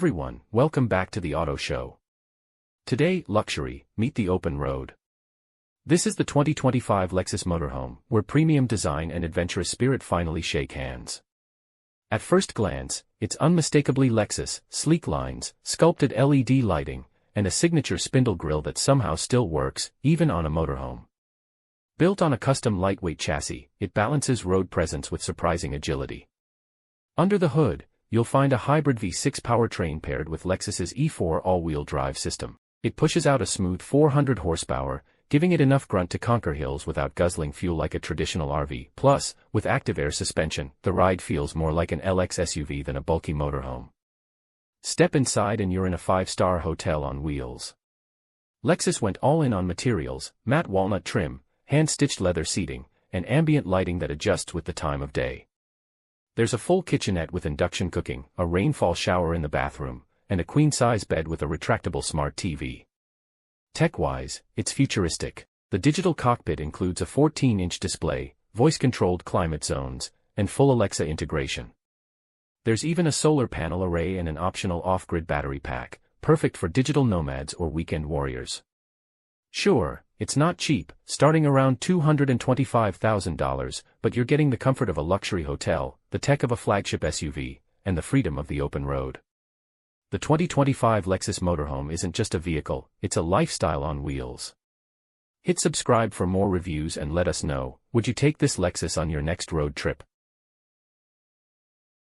everyone, welcome back to the Auto Show. Today, luxury, meet the open road. This is the 2025 Lexus Motorhome, where premium design and adventurous spirit finally shake hands. At first glance, it's unmistakably Lexus: sleek lines, sculpted LED lighting, and a signature spindle grille that somehow still works, even on a motorhome. Built on a custom lightweight chassis, it balances road presence with surprising agility. Under the hood, you'll find a hybrid V6 powertrain paired with Lexus's E4 all-wheel drive system. It pushes out a smooth 400 horsepower, giving it enough grunt to conquer hills without guzzling fuel like a traditional RV. Plus, with active air suspension, the ride feels more like an LX SUV than a bulky motorhome. Step inside and you're in a 5-star hotel on wheels. Lexus went all in on materials: matte walnut trim, hand-stitched leather seating, and ambient lighting that adjusts with the time of day. There's a full kitchenette with induction cooking, a rainfall shower in the bathroom, and a queen-size bed with a retractable smart TV. Tech-wise, it's futuristic. The digital cockpit includes a 14-inch display, voice-controlled climate zones, and full Alexa integration. There's even a solar panel array and an optional off-grid battery pack, perfect for digital nomads or weekend warriors. Sure, it's not cheap, starting around $225,000, but you're getting the comfort of a luxury hotel, the tech of a flagship SUV, and the freedom of the open road. The 2025 Lexus Motorhome isn't just a vehicle, it's a lifestyle on wheels. Hit subscribe for more reviews and let us know, would you take this Lexus on your next road trip?